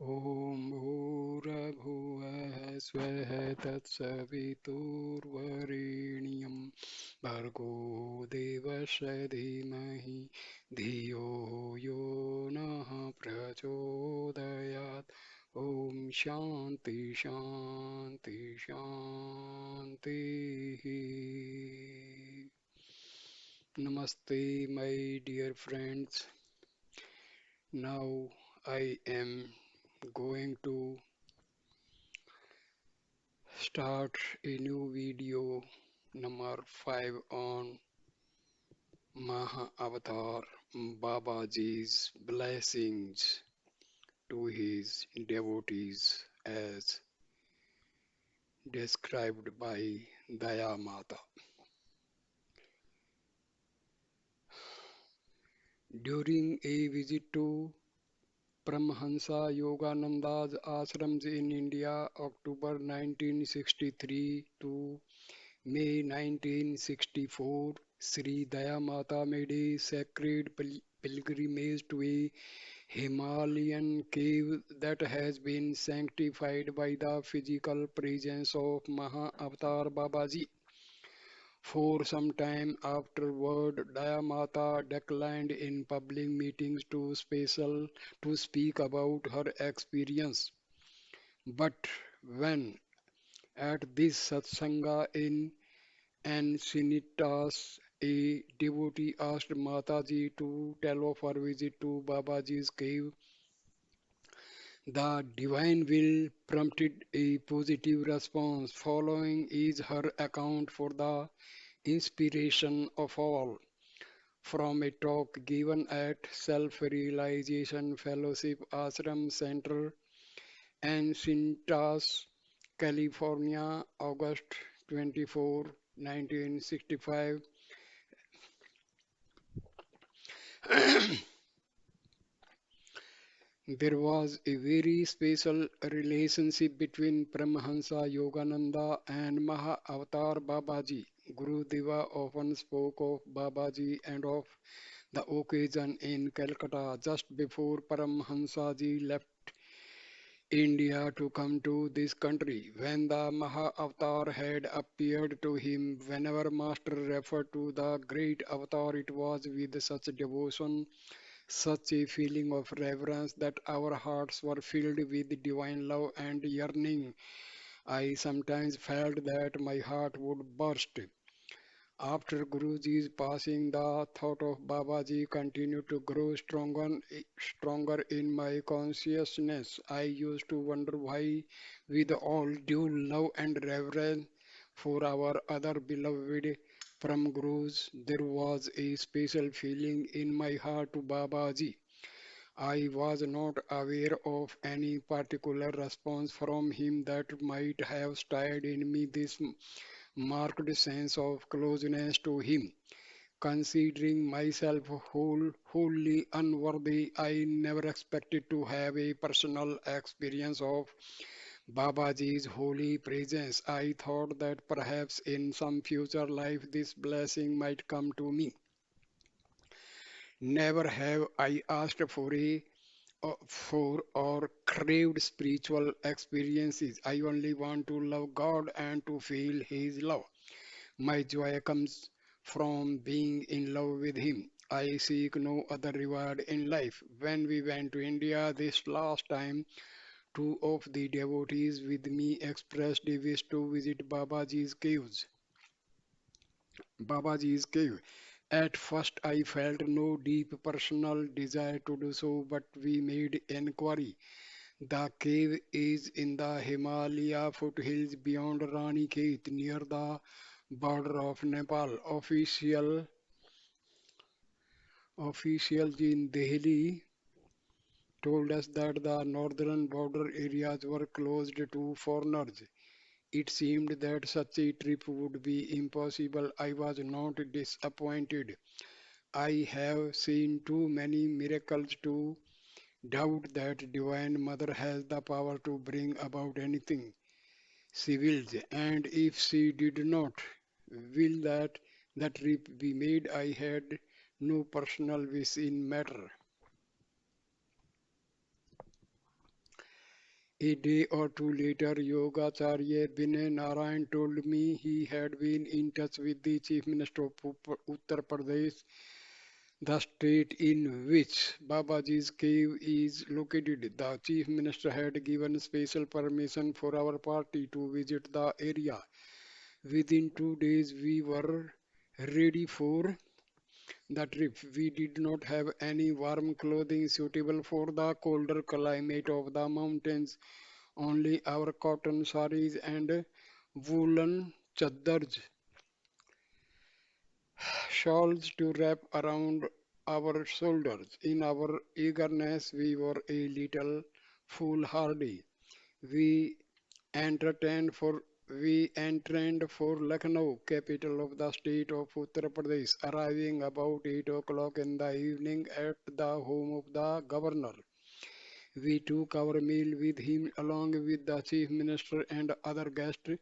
ॐ भूर्भुवः स्वः तत्सवितुर्वरेण्यं भर्गो देवस्य धीमहि धियो यो नः प्रचोदयात् ॐ शान्ति शान्ति शान्तिः Namaste, my dear friends. Now I am going to start a new video number 5 on Mahavatar Babaji's blessings to his devotees as described by Daya Mata. During a visit to Paramahansa Yogananda's ashrams in India, October 1963 to May 1964, Sri Daya Mata made a sacred pilgrimage to a Himalayan cave that has been sanctified by the physical presence of Mahavatar Babaji. For some time afterward, Daya Mata declined in public meetings to speak about her experience. But when at this satsanga in Encinitas, a devotee asked Mataji to tell of her visit to Babaji's cave. The divine will prompted a positive response. Following is her account for the inspiration of all. From a talk given at Self Realization Fellowship Ashram Center, Encinitas, California, August 24, 1965. There was a very special relationship between Paramahansa Yogananda and Mahavatar Babaji. Gurudeva often spoke of Babaji and of the occasion in Calcutta just before Paramahansa ji left India to come to this country. When the Mahavatar had appeared to him, whenever Master referred to the great avatar, it was with such devotion, such a feeling of reverence that our hearts were filled with divine love and yearning. I sometimes felt that my heart would burst. After Guruji's passing, the thought of Babaji continued to grow stronger in my consciousness. I used to wonder why, with all due love and reverence for our other beloved from Gurus, there was a special feeling in my heart to Babaji. I was not aware of any particular response from him that might have stirred in me this marked sense of closeness to him. Considering myself wholly unworthy, I never expected to have a personal experience of Babaji's holy presence. I thought that perhaps in some future life this blessing might come to me. Never have I asked for or craved spiritual experiences. I only want to love God and to feel His love. My joy comes from being in love with Him. I seek no other reward in life. When we went to India this last time, two of the devotees with me expressed a wish to visit Babaji's cave. At first, I felt no deep personal desire to do so, but we made inquiry. The cave is in the Himalaya foothills beyond Ranikhet, near the border of Nepal. Officials in Delhi told us that the northern border areas were closed to foreigners. It seemed that such a trip would be impossible. I was not disappointed. I have seen too many miracles to doubt that Divine Mother has the power to bring about anything she wills, and if she did not will that trip be made, I had no personal wish in matter. A day or two later, Yogacharya Binay Narayan told me he had been in touch with the Chief Minister of Uttar Pradesh, the state in which Babaji's cave is located. The Chief Minister had given special permission for our party to visit the area. Within 2 days, we were ready for the trip. We did not have any warm clothing suitable for the colder climate of the mountains, only our cotton saris and woolen chaddars, shawls to wrap around our shoulders. In our eagerness, we were a little foolhardy. We entertained for we entrained for Lucknow, capital of the state of Uttar Pradesh, arriving about 8 o'clock in the evening at the home of the governor. We took our meal with him along with the chief minister and other guests.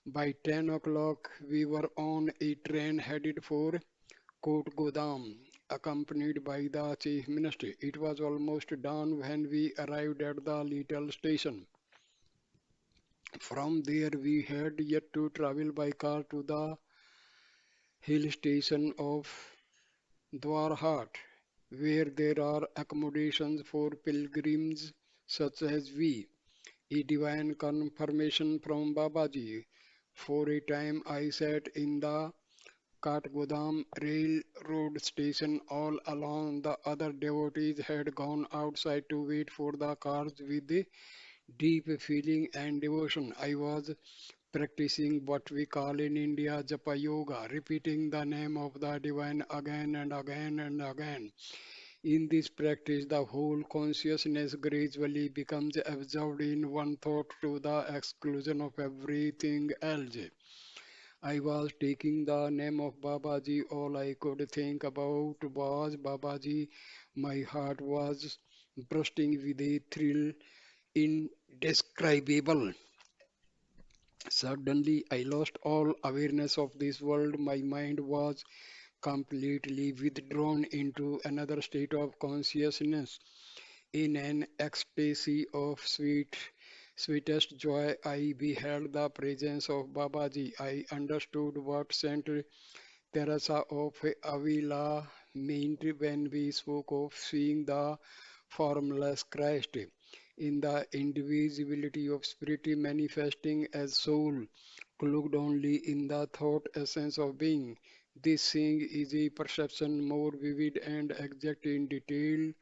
By 10 o'clock, we were on a train headed for Kodgodam, accompanied by the chief minister. It was almost dawn when we arrived at the little station. From there, we had yet to travel by car to the hill station of Dwarhat, where there are accommodations for pilgrims such as we. A divine confirmation from Babaji. For a time, I sat in the Katgodam railroad station all alone. The other devotees had gone outside to wait for the cars with a deep feeling and devotion. I was practicing what we call in India Japa Yoga, repeating the name of the divine again and again and again. In this practice, the whole consciousness gradually becomes absorbed in one thought to the exclusion of everything else. I was taking the name of Babaji. All I could think about was Babaji. My heart was bursting with a thrill indescribable. Suddenly, I lost all awareness of this world. My mind was completely withdrawn into another state of consciousness. In an ecstasy of sweetest joy, I beheld the presence of Babaji. I understood what Saint Teresa of Avila meant when we spoke of seeing the formless Christ in the indivisibility of spirit manifesting as soul, cloaked only in the thought essence of being. This seeing is a perception more vivid and exact in detail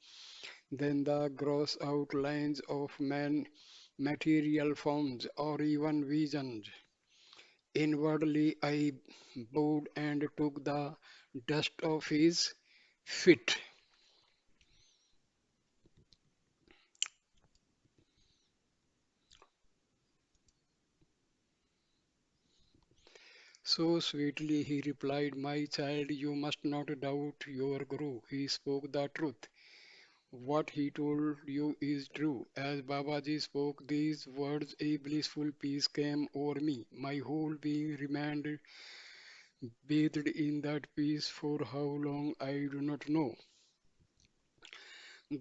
than the gross outlines of material forms or even visions. Inwardly, I bowed and took the dust off his feet. So sweetly he replied, my child, you must not doubt your Guru. He spoke the truth. What he told you is true. As Babaji spoke these words, a blissful peace came over me. My whole being remained bathed in that peace for how long I do not know.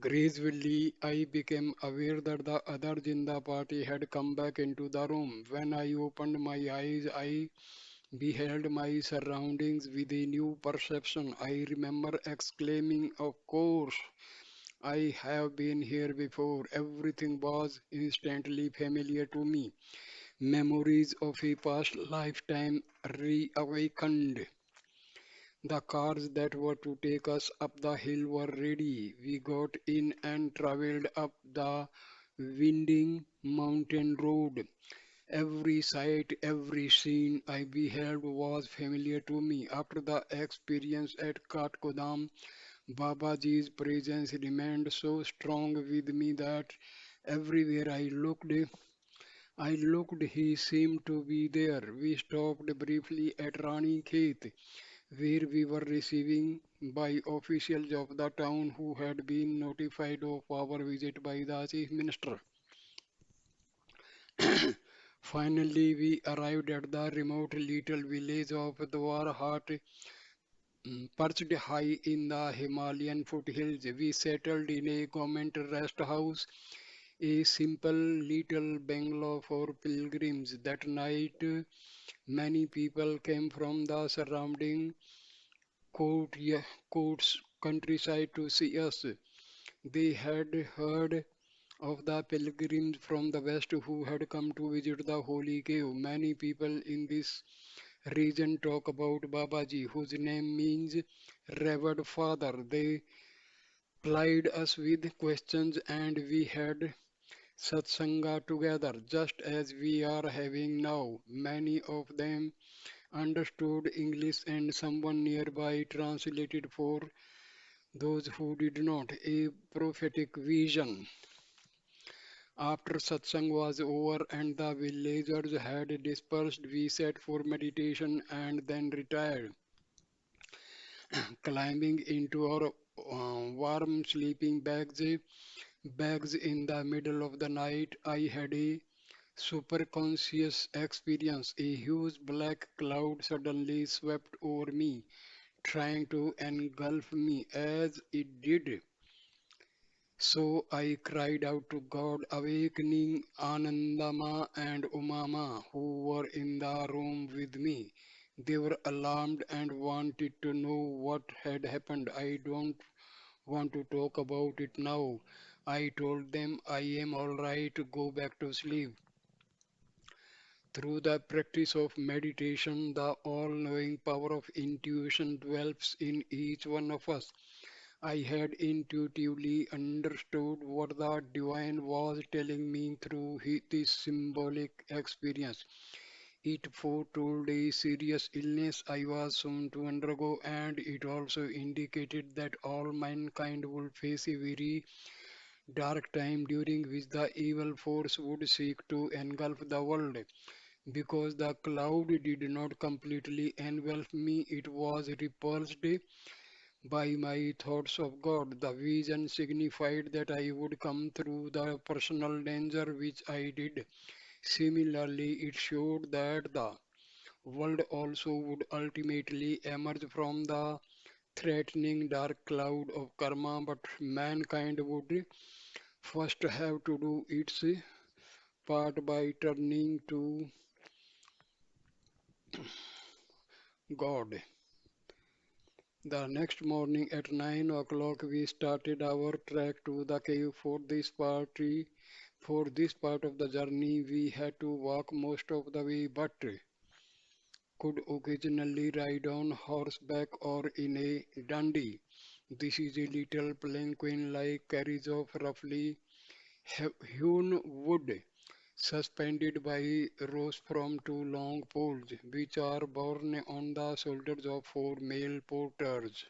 Gradually, I became aware that the others in the party had come back into the room. When I opened my eyes, I beheld my surroundings with a new perception. I remember exclaiming, of course, I have been here before. Everything was instantly familiar to me. Memories of a past lifetime reawakened. The cars that were to take us up the hill were ready. We got in and traveled up the winding mountain road. Every sight, every scene I beheld was familiar to me. After the experience at Katkodam, Babaji's presence remained so strong with me that everywhere I looked, he seemed to be there. We stopped briefly at Rani Khet, where we were receiving by officials of the town who had been notified of our visit by the chief minister. Finally, we arrived at the remote little village of Dwarhat, perched high in the Himalayan foothills. We settled in a government rest house, a simple little bungalow for pilgrims. That night, many people came from the surrounding court, courts, countryside to see us. They had heard of the pilgrims from the west who had come to visit the holy cave. Many people in this region talk about Babaji, whose name means revered father. They plied us with questions and we had satsanga together, just as we are having now. Many of them understood English and someone nearby translated for those who did not. A prophetic vision. After satsang was over and the villagers had dispersed, we sat for meditation and then retired, climbing into our warm sleeping bags in the middle of the night. I had a super conscious experience. A huge black cloud suddenly swept over me, trying to engulf me. As it did so, I cried out to God, awakening Anandama and Umama, who were in the room with me. They were alarmed and wanted to know what had happened. I don't want to talk about it now. I told them I am all right, go back to sleep. Through the practice of meditation, the all knowing power of intuition dwells in each one of us. I had intuitively understood what the divine was telling me through this symbolic experience. It foretold a serious illness I was soon to undergo, and it also indicated that all mankind would face a very dark time during which the evil force would seek to engulf the world. Because the cloud did not completely envelop me, it was repulsed by my thoughts of God. The vision signified that I would come through the personal danger which I did. Similarly, it showed that the world also would ultimately emerge from the threatening dark cloud of karma, but mankind would first have to do its part by turning to God. The next morning at 9 o'clock we started our trek to the cave. For this part of the journey we had to walk most of the way but could occasionally ride on horseback or in a dandi. This is a little palanquin-like carriage of roughly hewn wood suspended by ropes from two long poles which are borne on the shoulders of four male porters.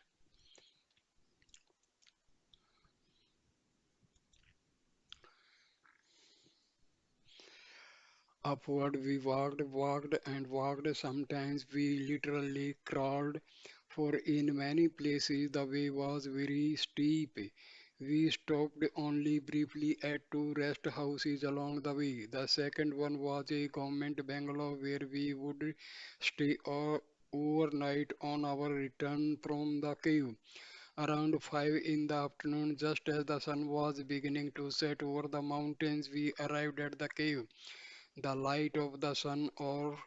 Upward we walked and walked. Sometimes we literally crawled, for in many places the way was very steep. We stopped only briefly at two rest houses along the way. The second one was a government bungalow where we would stay overnight on our return from the cave. Around 5 in the afternoon, just as the sun was beginning to set over the mountains, we arrived at the cave. The light of the sun, or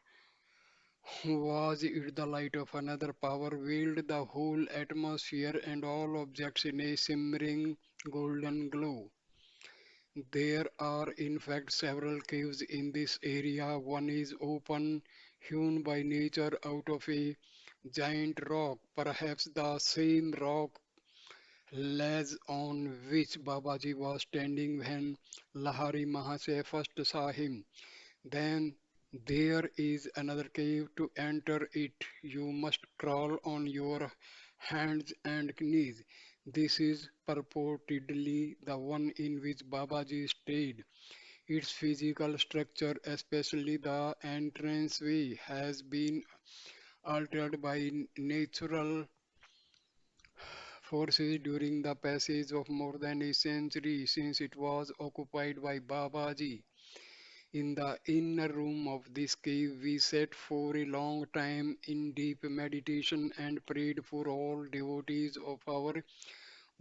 was it the light of another power, veiled the whole atmosphere and all objects in a shimmering golden glow. There are in fact several caves in this area. One is open, hewn by nature out of a giant rock, perhaps the same rock ledge on which Babaji was standing when Lahari Mahasaya first saw him. Then there is another cave. To enter it, you must crawl on your hands and knees. This is purportedly the one in which Babaji stayed. Its physical structure, especially the entranceway, has been altered by natural forces during the passage of more than a century since it was occupied by Babaji. In the inner room of this cave, we sat for a long time in deep meditation and prayed for all devotees of our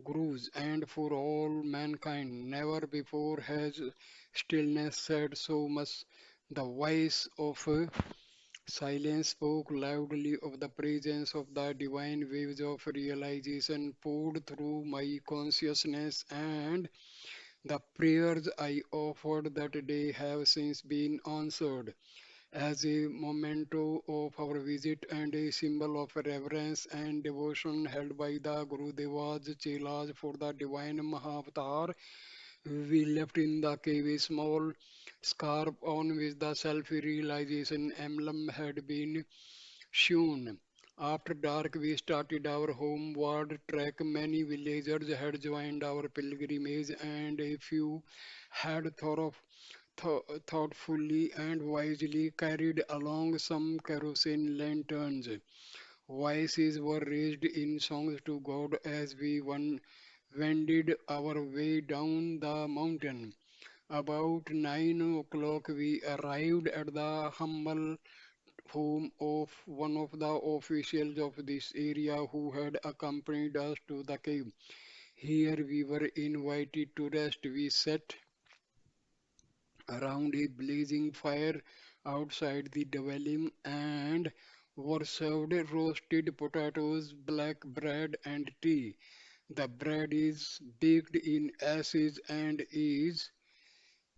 gurus, and for all mankind. Never before has stillness said so much. The voice of silence spoke loudly of the presence of the divine waves of realization poured through my consciousness, and the prayers I offered that day have since been answered. As a memento of our visit and a symbol of reverence and devotion held by the Gurudeva's chelas for the divine Mahavatar, we left in the cave a small scarf on which the self-realization emblem had been shone. After dark, we started our homeward trek. Many villagers had joined our pilgrimage, and a few had thoughtfully and wisely carried along some kerosene lanterns. Voices were raised in songs to God as we wended our way down the mountain. About 9 o'clock, we arrived at the humble home of one of the officials of this area who had accompanied us to the cave. Here we were invited to rest. We sat around a blazing fire outside the dwelling and were served roasted potatoes, black bread, and tea. The bread is baked in ashes and is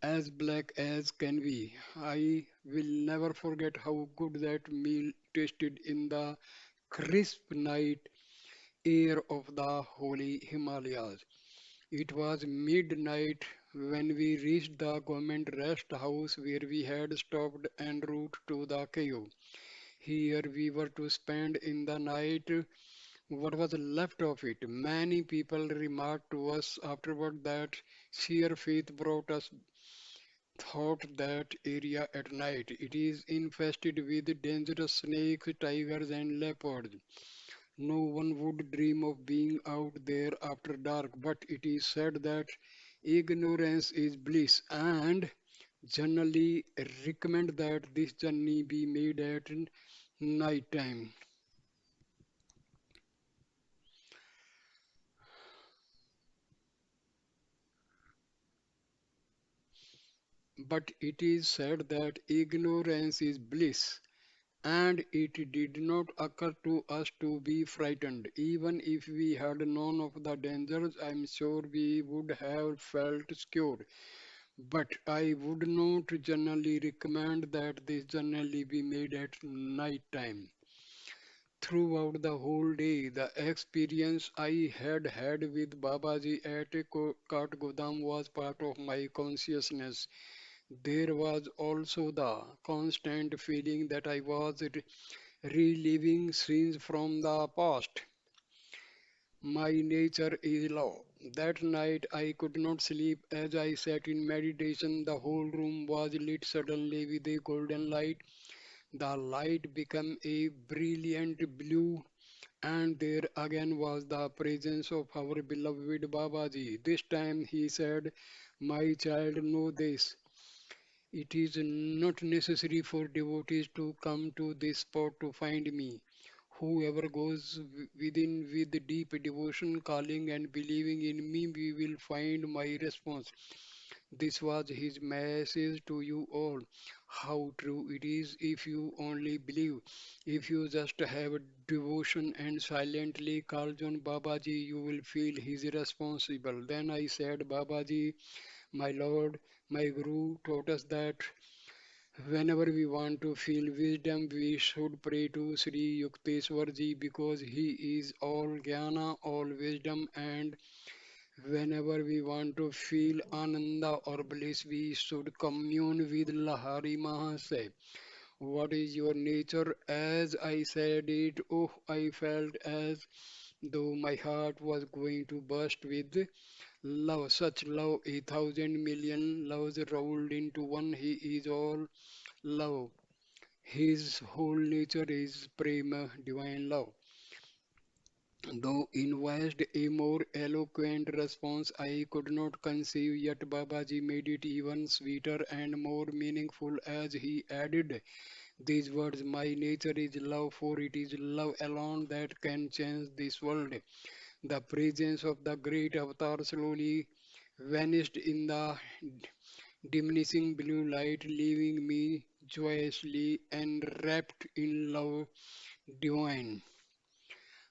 as black as can be. I will never forget how good that meal tasted in the crisp night air of the holy Himalayas. It was midnight when we reached the government rest house where we had stopped en route to the cave. Here we were to spend in the night what was left of it. Many people remarked to us afterward that sheer faith brought us thought that area at night. It is infested with dangerous snakes, tigers, and leopards. No one would dream of being out there after dark, but it is said that ignorance is bliss and generally recommend that this journey be made at night time. But it is said that ignorance is bliss, and it did not occur to us to be frightened. Even if we had known of the dangers, I am sure we would have felt secure. But I would not generally recommend that this journey be made at night time. Throughout the whole day, the experience I had had with Babaji at Katgodam was part of my consciousness. There was also the constant feeling that I was reliving scenes from the past. My nature is law. That night I could not sleep as I sat in meditation. The whole room was lit suddenly with a golden light. The light became a brilliant blue, and there again was the presence of our beloved Babaji. This time he said, "My child, know this. It is not necessary for devotees to come to this spot to find me. Whoever goes within with deep devotion, calling and believing in me, we will find my response." This was his message to you all. How true it is if you only believe. If you just have devotion and silently call on Babaji, you will feel his responsible. Then I said, "Babaji, my Lord, my Guru taught us that whenever we want to feel wisdom, we should pray to Sri Yukteswarji because he is all jnana, all wisdom, and whenever we want to feel ananda or bliss, we should commune with Lahari Mahasaya. What is your nature?" As I said it, oh, I felt as though my heart was going to burst with love. Such love, 1,000 million loves rolled into one. He is all love. His whole nature is prema, divine love. Though invoiced a more eloquent response I could not conceive, yet Babaji made it even sweeter and more meaningful as he added these words: "My nature is love, for it is love alone that can change this world." The presence of the great avatar slowly vanished in the diminishing blue light, leaving me joyously enwrapped in love divine.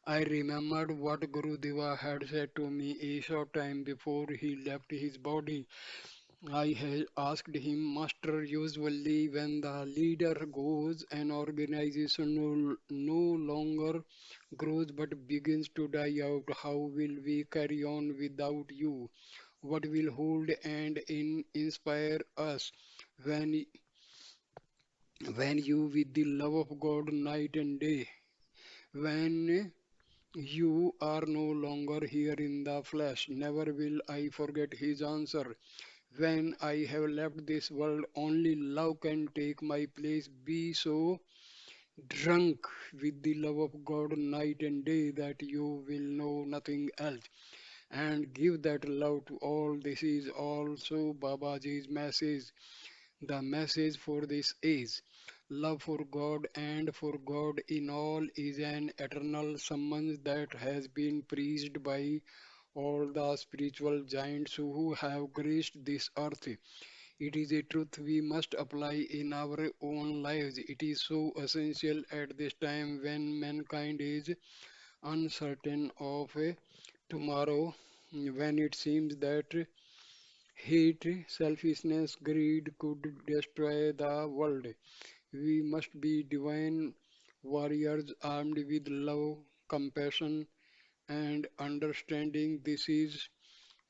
I remembered what Guru Deva had said to me a short time before he left his body. I had asked him, Master, usually when the leader goes, an organization no longer grows but begins to die out. How will we carry on without you? What will hold and inspire us when, when you, with the love of God, night and day, when you are no longer here in the flesh? Never will I forget his answer. When I have left this world, only love can take my place. Be so drunk with the love of God night and day that you will know nothing else. And give that love to all. This is also Babaji's message. The message for this is love for God and for God in all is an eternal summons that has been preached by all the spiritual giants who have graced this earth. It is a truth we must apply in our own lives. It is so essential at this time when mankind is uncertain of a tomorrow, when it seems that hate, selfishness, greed could destroy the world. We must be divine warriors armed with love, compassion, and understanding. This is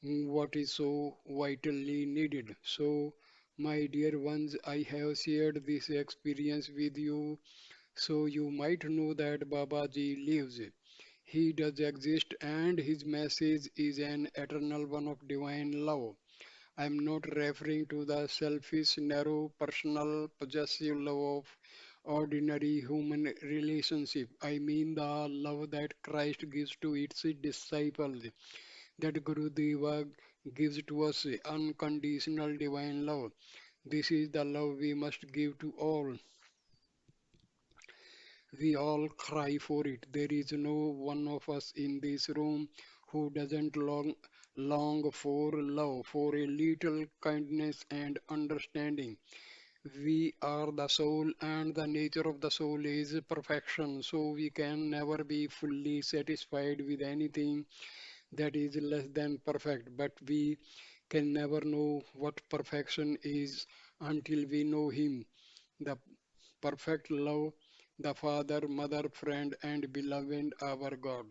what is so vitally needed. So, my dear ones, I have shared this experience with you so you might know that Babaji lives. He does exist and his message is an eternal one of divine love. I am not referring to the selfish, narrow, personal, possessive love of ordinary human relationship. I mean the love that Christ gives to its disciples, that Guru Deva gives to us, unconditional divine love. This is the love we must give to all. We all cry for it. There is no one of us in this room who doesn't long for love, for a little kindness and understanding. We are the soul, and the nature of the soul is perfection, so we can never be fully satisfied with anything that is less than perfect. But we can never know what perfection is until we know Him, the perfect love, the Father, Mother, friend, and beloved our God.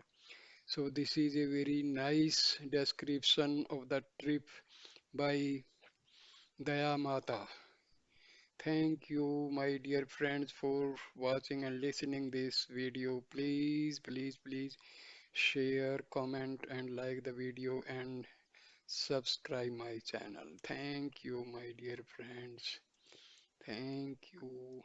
So, this is a very nice description of the trip by Daya Mata. Thank you, my dear friends, for watching and listening this video. Please, please, please share, comment, and like the video and subscribe my channel. Thank you, my dear friends. Thank you.